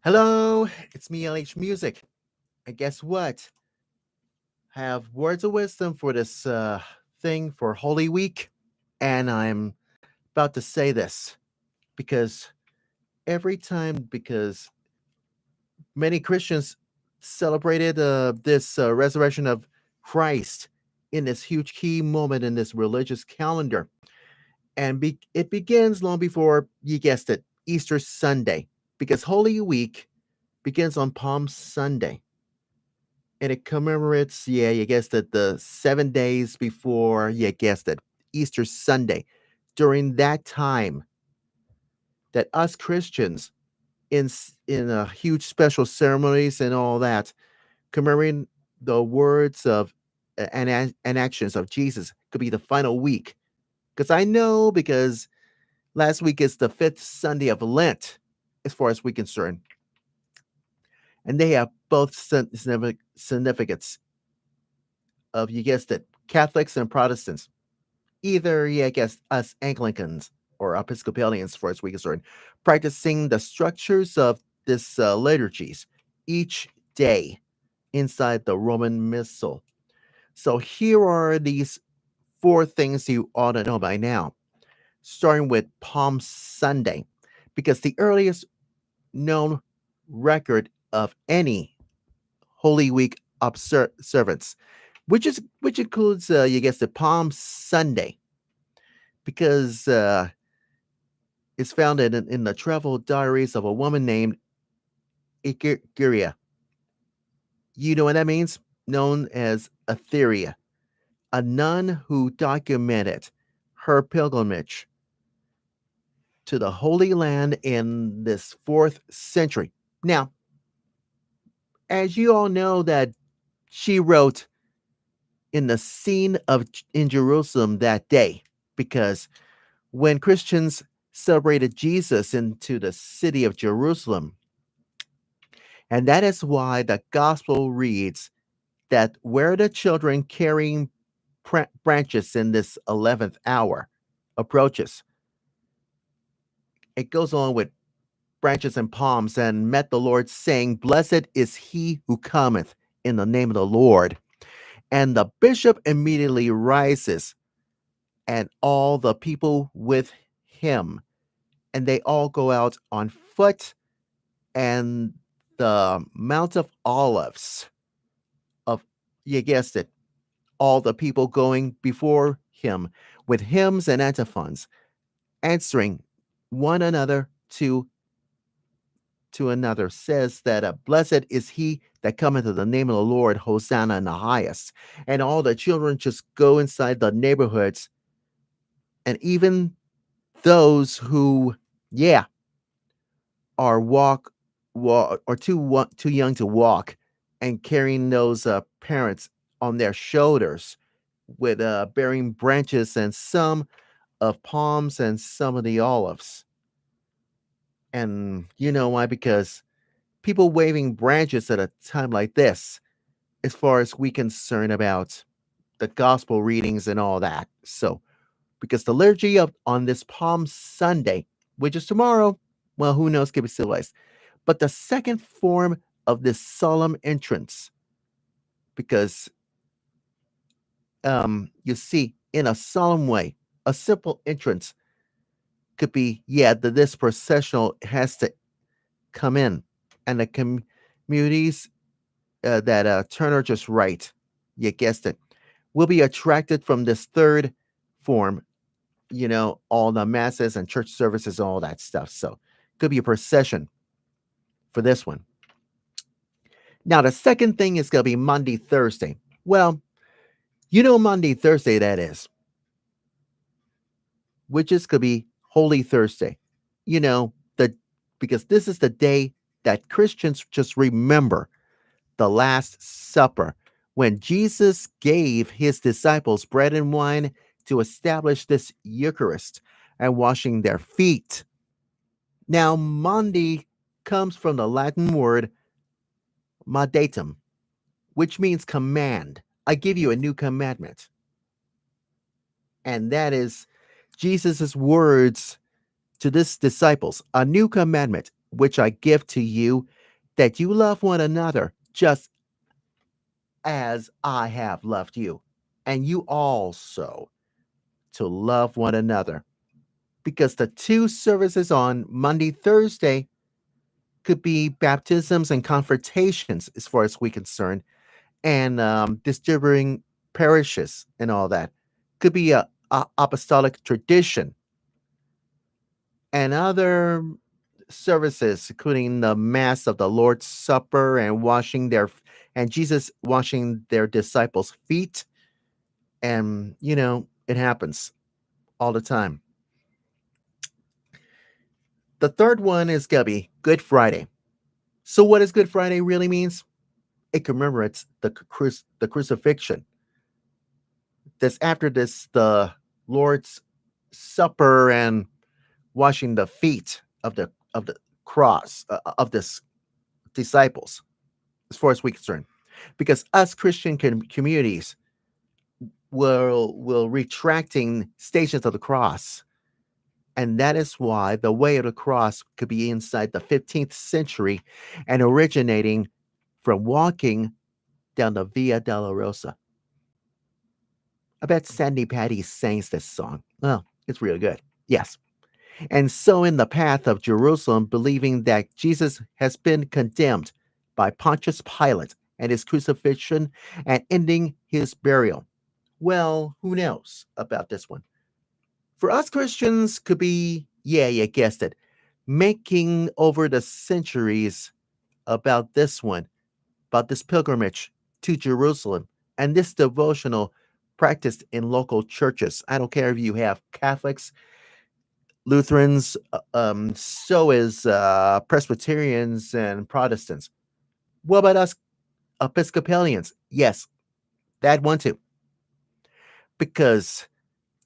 Hello, it's me, LH Music. And guess what? Have words of wisdom for this thing for Holy Week. And I'm about to say this because because many Christians celebrated this resurrection of Christ in this huge key moment in this religious calendar. And it begins long before, you guessed it, Easter Sunday, because Holy Week begins on Palm Sunday. And it commemorates, yeah, you guessed it, the 7 days before, you guessed it, Easter Sunday. During that time, that us Christians, in huge special ceremonies and all that, commemorating the words of and actions of Jesus, could be the final week. Because I know, because last week is the fifth Sunday of Lent, as far as we're concerned, and they have both significance of, you guessed it, Catholics and Protestants. Either, yeah, I guess, us Anglicans or Episcopalians, for as we concerned, practicing the structures of this liturgies each day inside the Roman Missal. So here are these four things you ought to know by now, starting with Palm Sunday, because the earliest known record of any Holy Week observance, which includes, you guess, the Palm Sunday, because it's found in the travel diaries of a woman named Iguria. You know what that means? Known as Etheria, a nun who documented her pilgrimage to the Holy Land in this 4th century. Now, as you all know, that she wrote in the scene of in Jerusalem that day, because when Christians celebrated Jesus into the city of Jerusalem, and that is why the gospel reads that where the children carrying branches in this 11th hour approaches, it goes on with branches and palms, and met the Lord, saying, "Blessed is he who cometh in the name of the Lord." And the bishop immediately rises, and all the people with him, and they all go out on foot, and the Mount of Olives of, you guessed it, all the people going before him with hymns and antiphons, answering one another to another, says that blessed is he that cometh in the name of the Lord, Hosanna in the highest. And all the children just go inside the neighborhoods, and even those who, yeah, are walk or too young to walk, and carrying those parents on their shoulders with bearing branches, and some of palms and some of the olives. And you know why? Because people waving branches at a time like this, as far as we concern about the gospel readings and all that. So, because the liturgy of on this Palm Sunday, which is tomorrow, well, who knows, could be civilized. But the second form of this solemn entrance, because you see, in a solemn way, a simple entrance could be, yeah, this processional has to come in, and the communities that Turner just right, you guessed it, will be attracted from this third form, all the masses and church services, all that stuff. So, could be a procession for this one. Now, the second thing is going to be Monday, Thursday. Well, Monday, Thursday, that is, which is could be Holy Thursday. The because this is the day that Christians just remember the Last Supper, when Jesus gave his disciples bread and wine to establish this Eucharist and washing their feet. Now, Monday comes from the Latin word mandatum, which means command. I give you a new commandment. And that is Jesus' words to his disciples: a new commandment which I give to you, that you love one another just as I have loved you, and you also to love one another. Because the two services on Monday, Thursday could be baptisms and confrontations, as far as we're concerned, and distributing parishes and all that. Could be a apostolic tradition and other services, including the Mass of the Lord's Supper and and Jesus washing their disciples' feet. And it happens all the time. The third one is gonna be Good Friday. So, what does Good Friday really means? It commemorates the crucifixion. This after this, the Lord's Supper and washing the feet of the cross of this disciples, as far as we're concerned, because us Christian communities will retracting stations of the cross, and that is why the way of the cross could be inside the 15th century and originating from walking down the Via Dolorosa. I bet Sandy Patty sings this song. Well, it's really good. Yes. And so, in the path of Jerusalem, believing that Jesus has been condemned by Pontius Pilate and his crucifixion and ending his burial. Well, who knows about this one? For us Christians, could be, yeah, you guessed it, making over the centuries about this one, about this pilgrimage to Jerusalem and this devotional practiced in local churches. I don't care if you have Catholics, Lutherans, so is Presbyterians and Protestants. What about us Episcopalians? Yes, that one too. Because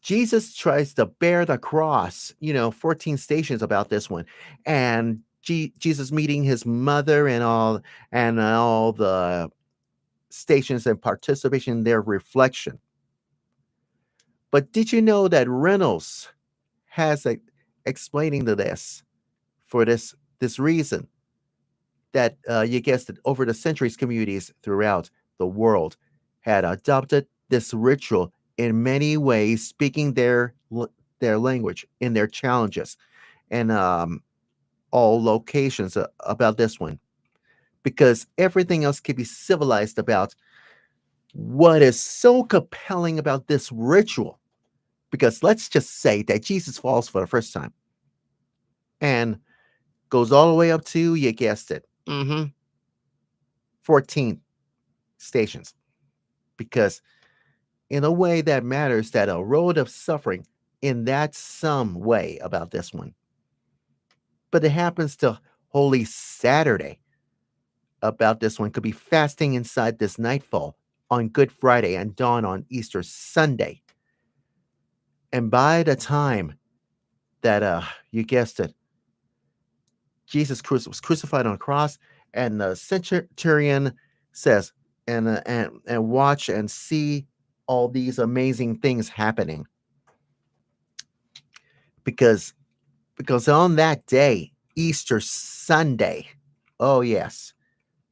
Jesus tries to bear the cross, 14 stations about this one. And Jesus meeting his mother and all the stations and participation in their reflection. But did you know that Reynolds has explaining to this for this reason that you guessed it, over the centuries, communities throughout the world had adopted this ritual in many ways, speaking their language in their challenges and all locations about this one, because everything else can be civilized about what is so compelling about this ritual. Because let's just say that Jesus falls for the first time and goes all the way up to, you guessed it, 14 stations. Because in a way that matters, that a road of suffering in that some way about this one. But it happens to Holy Saturday about this one, could be fasting inside this nightfall on Good Friday and dawn on Easter Sunday. And by the time that you guessed it, Jesus was crucified on a cross, and the centurion says, and watch and see all these amazing things happening, because on that day, Easter Sunday, oh yes,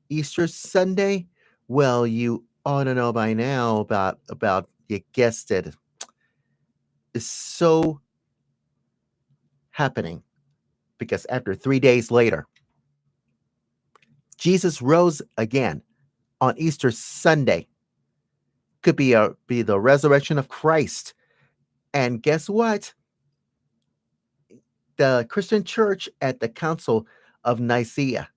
Easter Sunday, well, you ought to know by now about you guessed it, is so happening, because after 3 days later, Jesus rose again on Easter Sunday. Could be the resurrection of Christ. And guess what? The Christian Church at the Council of Nicaea,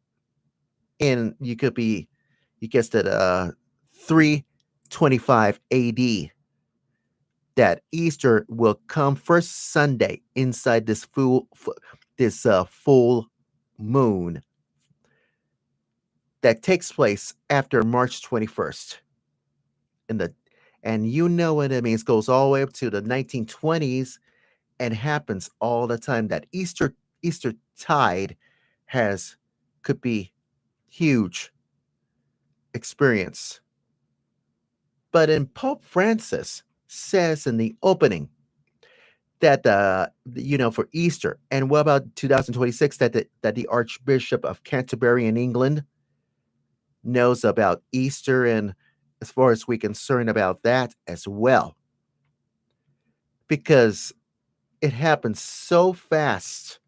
in you guessed it, 325 AD, that Easter will come first Sunday inside this full moon that takes place after March 21st. In the and you know what it means, goes all the way up to the 1920s and happens all the time. That Easter tide has could be huge experience. But in Pope Francis says in the opening that for Easter, and what about 2026, that the Archbishop of Canterbury in England knows about Easter, and as far as we're concerned about that as well, because it happened so fast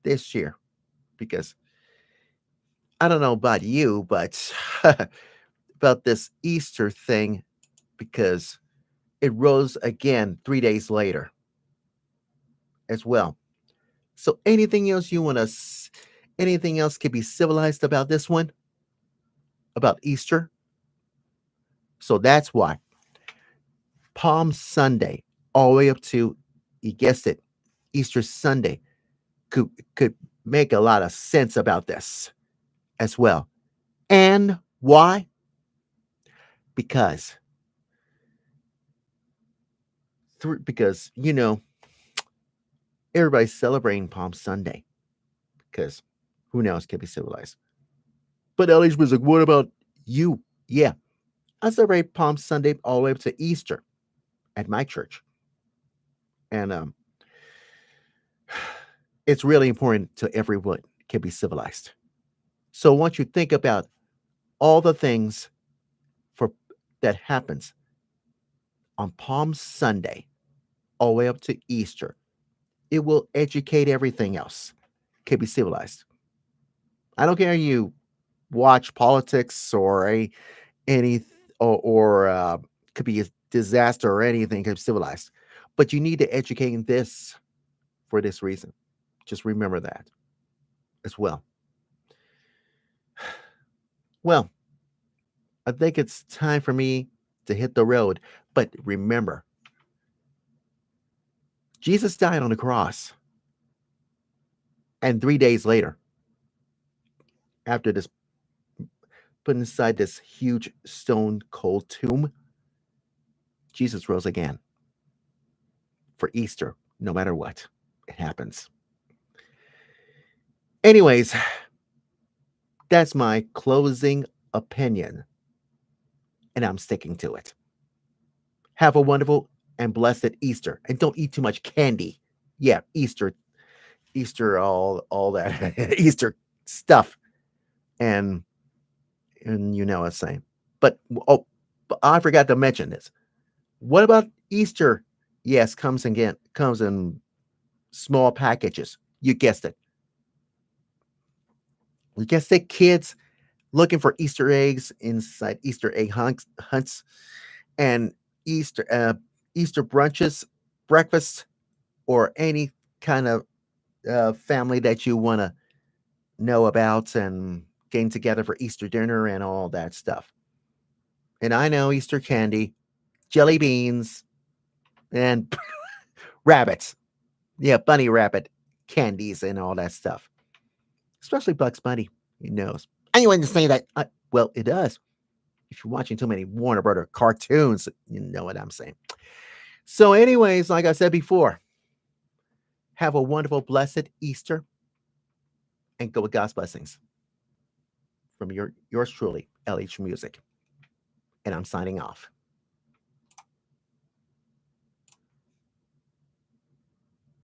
this year. Because I don't know about you, but about this Easter thing, because it rose again 3 days later as well. So anything else you want to, anything else can be civilized about this one, about Easter? So that's why Palm Sunday, all the way up to, you guessed it, Easter Sunday, could could make a lot of sense about this as well. And why? Because because everybody's celebrating Palm Sunday, because who knows can be civilized. But Ellie's was like, what about you? Yeah, I celebrate Palm Sunday all the way up to Easter at my church, and it's really important to everyone can be civilized. So once you think about all the things for that happens on Palm Sunday all the way up to Easter, it will educate everything else. Can be civilized. I don't care you watch politics or any or could be a disaster or anything could be civilized, but you need to educate in this for this reason. Just remember that as well. Well, I think it's time for me to hit the road, but remember, Jesus died on the cross, and 3 days later, after this put inside this huge stone cold tomb, Jesus rose again for Easter, no matter what. It happens. Anyways, that's my closing opinion, and I'm sticking to it. Have a wonderful and blessed Easter, and don't eat too much candy. Yeah, Easter, all that Easter stuff, and you know what I'm saying. But but I forgot to mention this. What about Easter? Yes, comes in small packages. You guessed it. You guessed it, kids looking for Easter eggs inside Easter egg hunts and Easter brunches, breakfast, or any kind of family that you want to know about and getting together for Easter dinner and all that stuff. And I know Easter candy, jelly beans, and rabbits. Yeah, bunny rabbit candies and all that stuff. Especially Bugs Bunny. He knows. Anyone to say that? Well, it does. If you're watching too many Warner Brother cartoons, you know what I'm saying. So, anyways, like I said before, have a wonderful, blessed Easter and go with God's blessings. From yours truly, LH Music. And I'm signing off.